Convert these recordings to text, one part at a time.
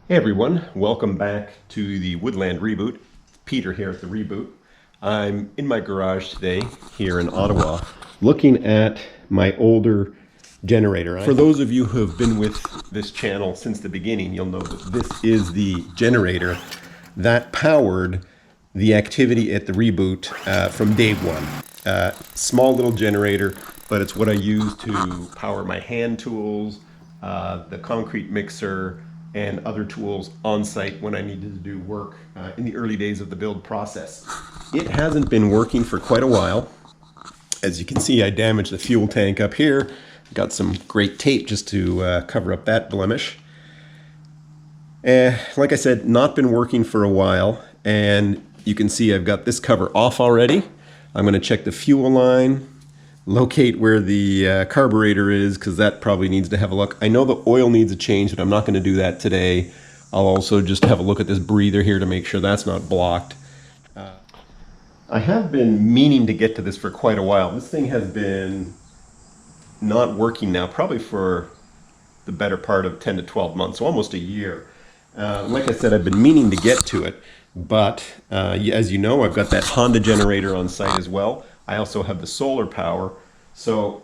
Hey everyone, welcome back to the Woodland Reboot. Peter here at the Reboot. I'm in my garage today here in Ottawa looking at my older generator. For those of you who have been with this channel since the beginning, you'll know that this is the generator that powered the activity at the Reboot from day one. Small little generator, but it's what I use to power my hand tools, the concrete mixer, and other tools on site when I needed to do work in the early days of the build process. It hasn't been working for quite a while. As you can see, I damaged the fuel tank up here. Got some great tape just to cover up that blemish. Like I said, not been working for a while, and you can see I've got this cover off already. I'm going to check the fuel line, locate where the carburetor is, because that probably needs to have a look. I know the oil needs a change, but I'm not going to do that today. I'll also just have a look at this breather here to make sure that's not blocked. I have been meaning to get to this for quite a while. This thing has been not working now, probably for the better part of 10 to 12 months, so almost a year. Like I said, I've been meaning to get to it, but as you know, I've got that Honda generator on site as well. I also have the solar power, so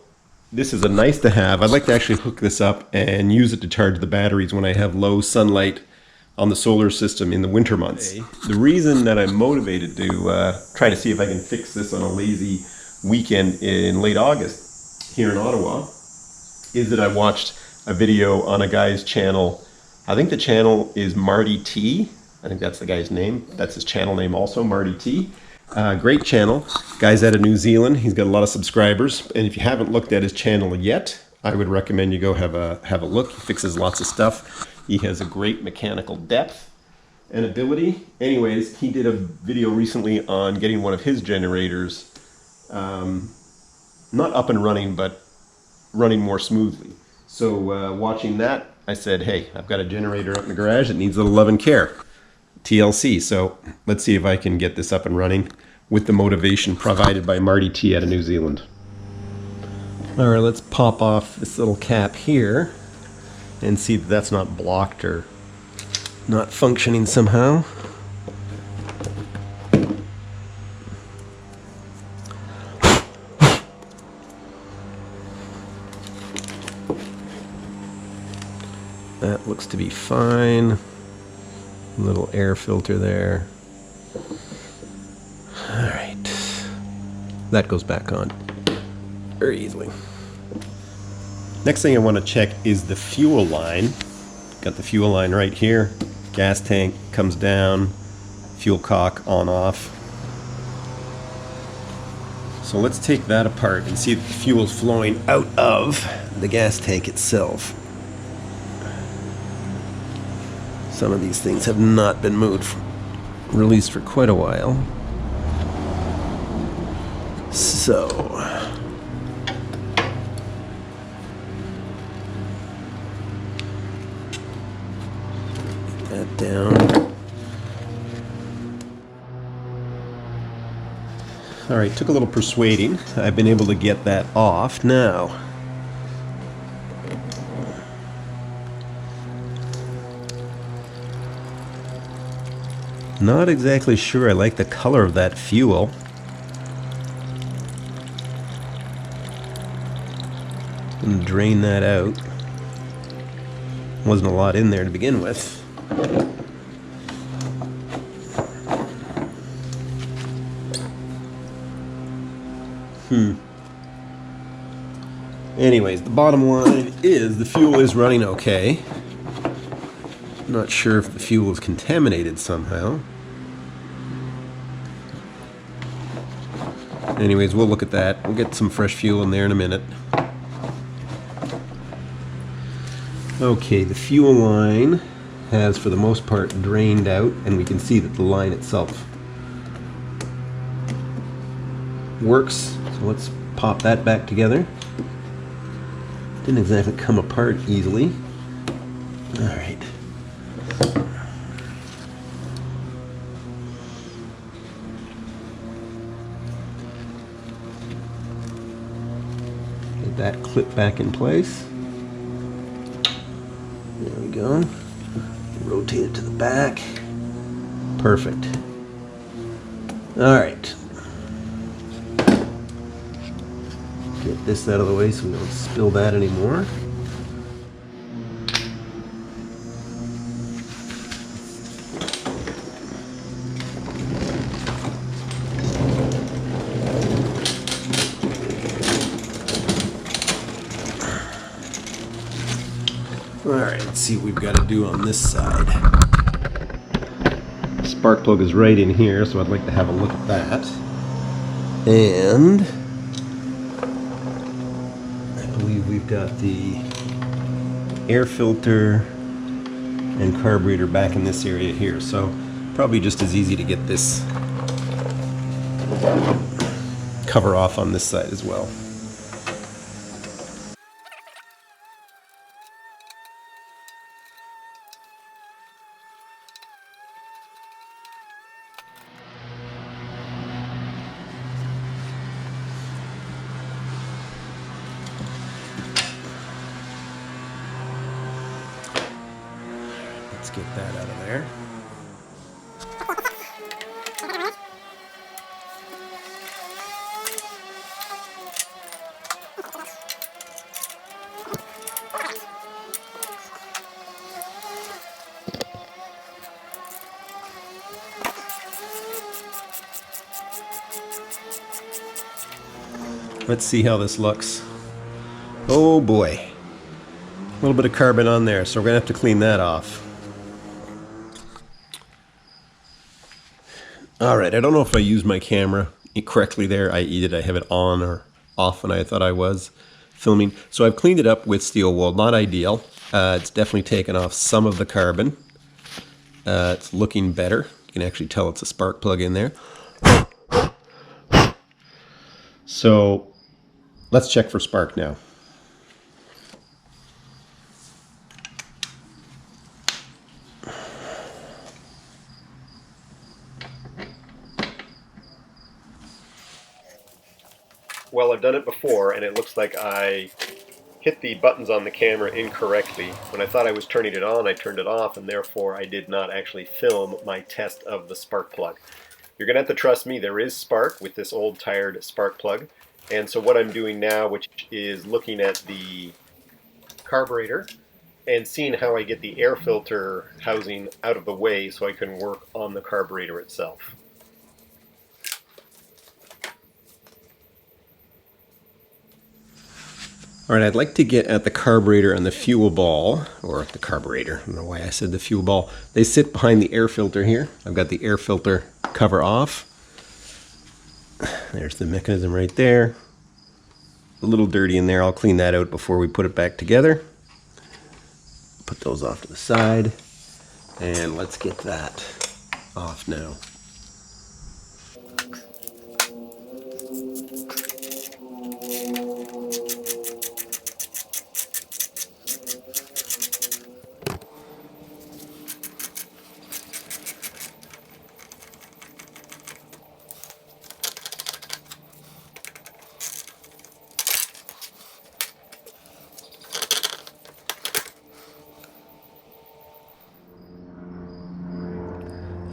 this is a nice to have. I'd like to actually hook this up and use it to charge the batteries when I have low sunlight on the solar system in the winter months. The reason that I'm motivated to try to see if I can fix this on a lazy weekend in late August here in Ottawa is that I watched a video on a guy's channel. I think the channel is Marty T. I think that's the guy's name. That's his channel name also, Marty T. Great channel. Guy's out of New Zealand. He's got a lot of subscribers. And if you haven't looked at his channel yet, I would recommend you go have a look. He fixes lots of stuff. He has a great mechanical depth and ability. Anyways, he did a video recently on getting one of his generators not up and running, but running more smoothly. So watching that, I said, hey, I've got a generator up in the garage that needs a little love and care. TLC. So let's see if I can get this up and running with the motivation provided by Marty T out of New Zealand. All right, let's pop off this little cap here and see that that's not blocked or not functioning somehow. That looks to be fine. Little air filter there. All right, that goes back on very easily. Next thing I want to check is the fuel line. Got the fuel line right here. Gas tank comes down, fuel cock on off. So let's take that apart and see if the fuel is flowing out of the gas tank itself. Some of these things have not been released for quite a while. So get that down. All right, took a little persuading. I've been able to get that off now. Not exactly sure I like the color of that fuel. I'm gonna drain that out. Wasn't a lot in there to begin with. Anyways, the bottom line is the fuel is running okay. Not sure if the fuel is contaminated somehow. Anyways, we'll look at that. We'll get some fresh fuel in there in a minute. Okay, the fuel line has for the most part drained out, and we can see that the line itself works. So let's pop that back together. Didn't exactly come apart easily. All right. Get that clip back in place. There we go. Rotate it to the back. Perfect. All right. Get this out of the way so we don't spill that anymore. Alright, let's see what we've got to do on this side. Spark plug is right in here, so I'd like to have a look at that. And I believe we've got the air filter and carburetor back in this area here, so probably just as easy to get this cover off on this side as well. Let's get that out of there. Let's see how this looks. Oh boy. A little bit of carbon on there, so we're going to have to clean that off. Alright, I don't know if I used my camera correctly there. I.e. did I have it on or off when I thought I was filming. So I've cleaned it up with steel wool. Not ideal. It's definitely taken off some of the carbon. It's looking better. You can actually tell it's a spark plug in there. So let's check for spark now. Well, I've done it before, and it looks like I hit the buttons on the camera incorrectly. When I thought I was turning it on, I turned it off, and therefore I did not actually film my test of the spark plug. You're going to have to trust me, there is spark with this old tired spark plug. And so what I'm doing now, which is looking at the carburetor and seeing how I get the air filter housing out of the way so I can work on the carburetor itself. Alright, I'd like to get at the carburetor and the fuel ball, or the carburetor, I don't know why I said the fuel ball. They sit behind the air filter here. I've got the air filter cover off. There's the mechanism right there. A little dirty in there. I'll clean that out before we put it back together. Put those off to the side. And let's get that off now.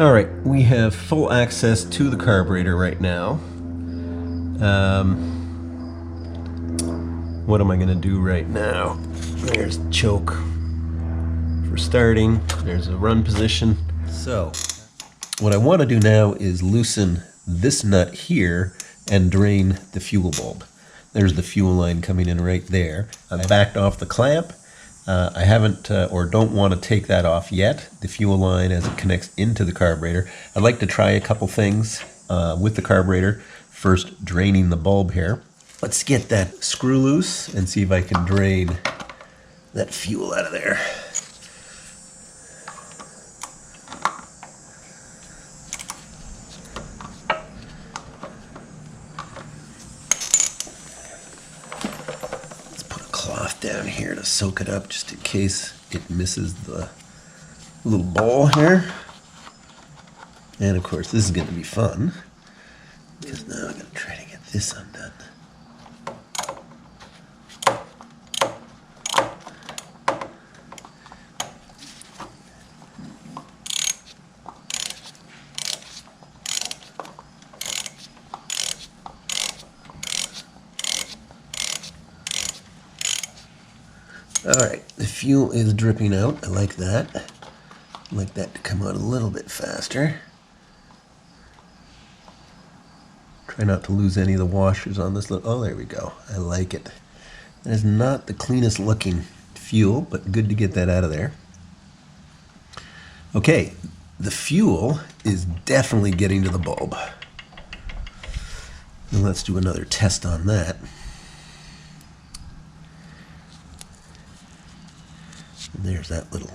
Alright, we have full access to the carburetor right now. What am I going to do right now? There's the choke for starting. There's a run position. So, what I want to do now is loosen this nut here and drain the fuel bulb. There's the fuel line coming in right there. I've backed off the clamp. I haven't or don't want to take that off yet, the fuel line as it connects into the carburetor. I'd like to try a couple things with the carburetor. First, draining the bulb here. Let's get that screw loose and see if I can drain that fuel out of there. Down here to soak it up just in case it misses the little ball here. And of course this is going to be fun because now I'm going to try to get this undone. Alright, the fuel is dripping out. I like that. I like that to come out a little bit faster. Try not to lose any of the washers on this little... Oh, there we go. I like it. That is not the cleanest looking fuel, but good to get that out of there. Okay, the fuel is definitely getting to the bulb. And let's do another test on that. And there's that little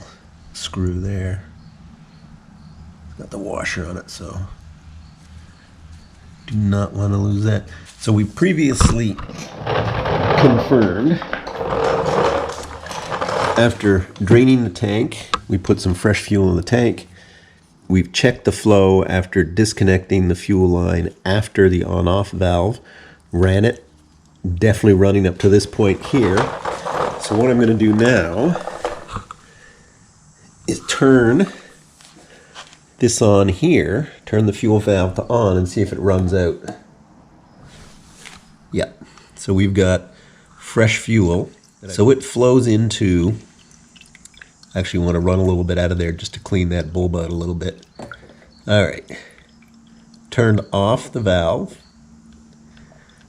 screw there. It's got the washer on it, so do not want to lose that. So we previously confirmed, after draining the tank, we put some fresh fuel in the tank. We've checked the flow after disconnecting the fuel line after the on-off valve, ran it, definitely running up to this point here. So what I'm going to do now is turn this on here, turn the fuel valve to on and see if it runs out. Yep, so we've got fresh fuel. So it flows into, actually want to run a little bit out of there just to clean that bulb out a little bit. All right, turned off the valve.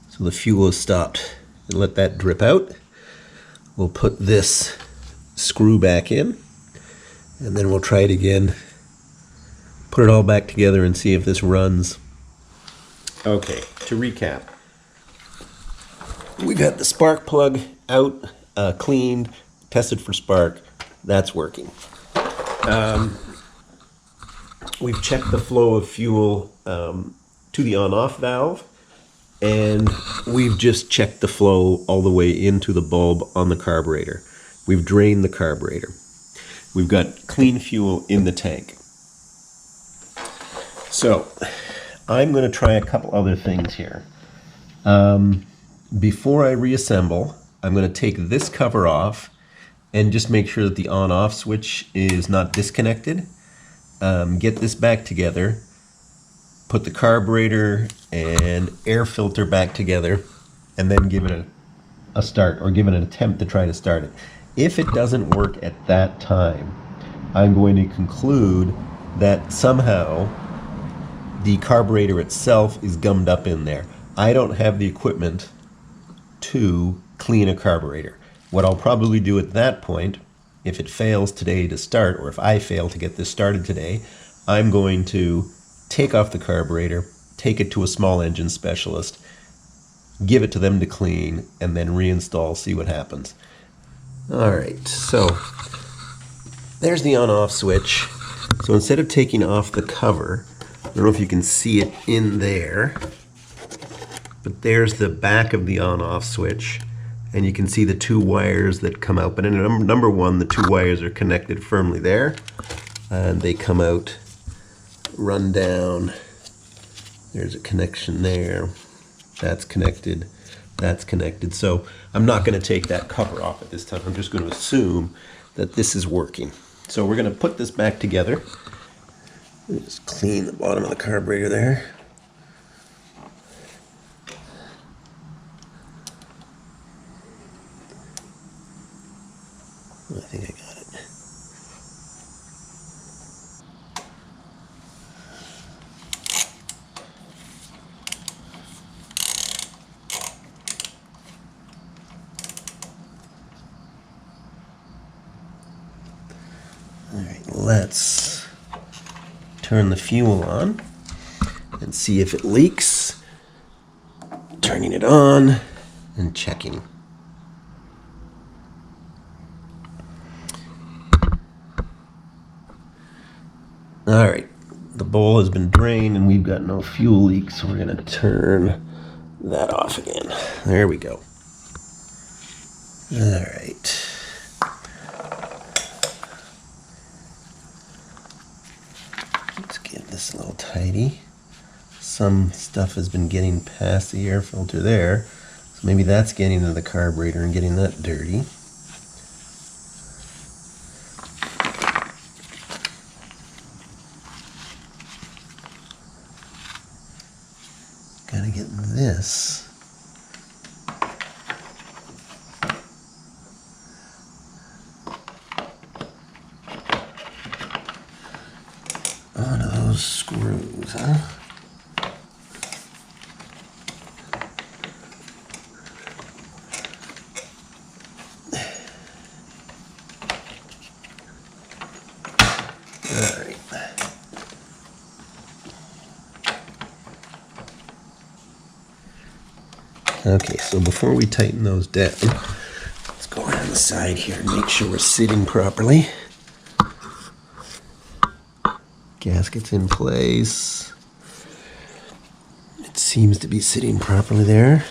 So the fuel is stopped, and let that drip out. We'll put this screw back in, and then we'll try it again. Put it all back together and see if this runs. Okay, to recap. We got the spark plug out, cleaned, tested for spark. That's working. We've checked the flow of fuel to the on-off valve, and we've just checked the flow all the way into the bulb on the carburetor. We've drained the carburetor. We've got clean fuel in the tank. So I'm going to try a couple other things here. Before I reassemble, I'm going to take this cover off and just make sure that the on-off switch is not disconnected. Get this back together, put the carburetor and air filter back together, and then give it a start, or give it an attempt to try to start it. If it doesn't work at that time, I'm going to conclude that somehow the carburetor itself is gummed up in there. I don't have the equipment to clean a carburetor. What I'll probably do at that point, if it fails today to start, or if I fail to get this started today, I'm going to take off the carburetor, take it to a small engine specialist, give it to them to clean, and then reinstall, see what happens. Alright, so there's the on-off switch. So instead of taking off the cover, I don't know if you can see it in there, but there's the back of the on-off switch, and you can see the two wires that come out. But in number one, the two wires are connected firmly there, and they come out, run down. There's a connection there. That's connected. That's connected. So I'm not going to take that cover off at this time. I'm just going to assume that this is working. So we're going to put this back together. Just clean the bottom of the carburetor there. I think I got it. All right, let's turn the fuel on and see if it leaks. Turning it on and checking. All right, the bowl has been drained and we've got no fuel leak, so we're going to turn that off again. There we go. All right. Let's get this a little tidy. Some stuff has been getting past the air filter there, so maybe that's getting into the carburetor and getting that dirty. Gotta get this those screws, huh? All right. Okay, so before we tighten those down, let's go around the side here and make sure we're sitting properly. Gasket's in place. It seems to be sitting properly there.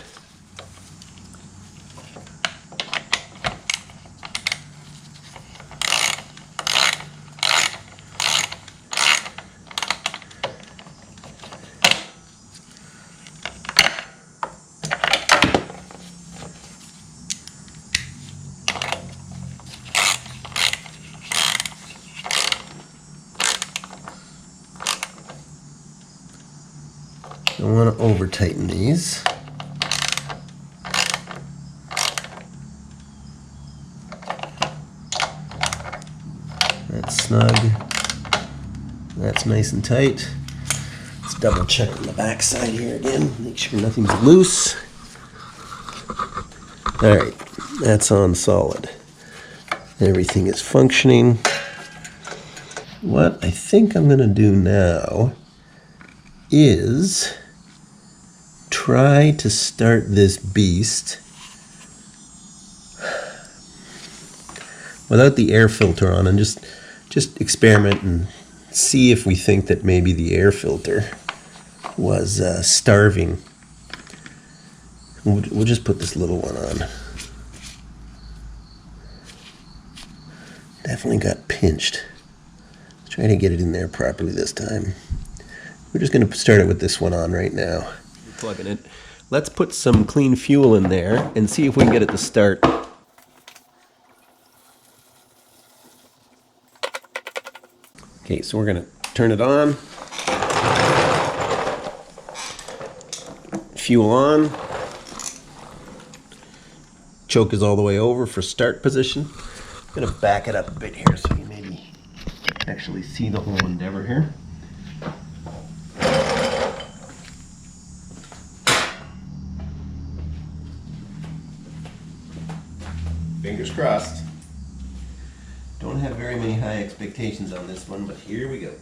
Don't want to over tighten these. That's snug. That's nice and tight. Let's double check on the back side here again. Make sure nothing's loose. All right, that's on solid. Everything is functioning. What I think I'm going to do now is try to start this beast without the air filter on, and just experiment and see if we think that maybe the air filter was starving. We'll just put this little one on. Definitely got pinched. Let's try to get it in there properly this time. We're just going to start it with this one on right now. Plugging it. Let's put some clean fuel in there and see if we can get it to start. Okay, so we're going to turn it on. Fuel on. Choke is all the way over for start position. I'm going to back it up a bit here so you maybe actually see the whole endeavor here. Fingers crossed. Don't have very many high expectations on this one, but here we go.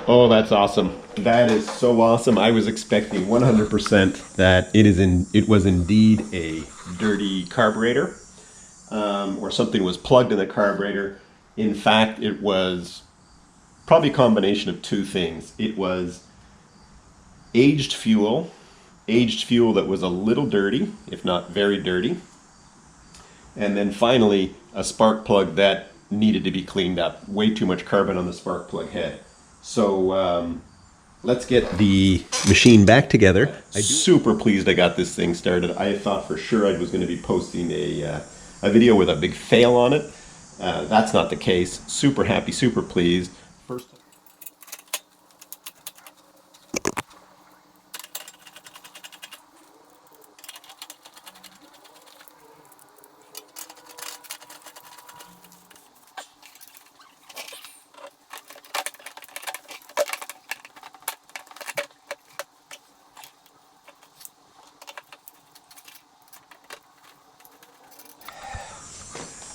Oh, that's awesome. That is so awesome. I was expecting 100% that it was indeed a dirty carburetor, or something was plugged in the carburetor. In fact, it was probably a combination of two things. It was aged fuel that was a little dirty, if not very dirty. And then finally, a spark plug that needed to be cleaned up. Way too much carbon on the spark plug head. So let's get the machine back together. I'm super pleased I got this thing started. I thought for sure I was going to be posting a video with a big fail on it. That's not the case. Super happy, super pleased. First.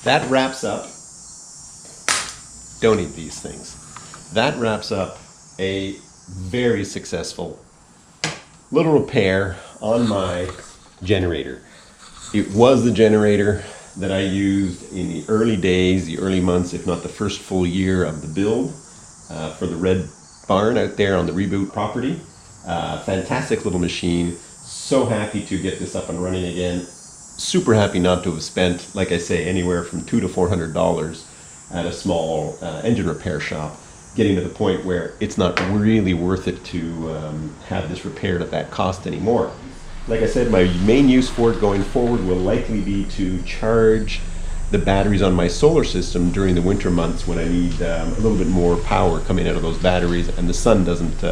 That wraps up, don't eat these things. That wraps up a very successful little repair on my generator. It was the generator that I used in the early days, the early months, if not the first full year of the build for the red barn out there on the Reboot property. Fantastic little machine. So happy to get this up and running again. super happy not to have spent, like I say, anywhere from $200 to $400 at a small engine repair shop, getting to the point where it's not really worth it to have this repaired at that cost anymore. Like I said, my main use for it going forward will likely be to charge the batteries on my solar system during the winter months when I need a little bit more power coming out of those batteries and the sun doesn't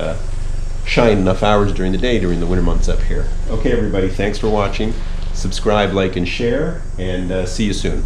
shine enough hours during the day during the winter months up here. Okay everybody, thanks for watching. Subscribe, like, and share, and see you soon.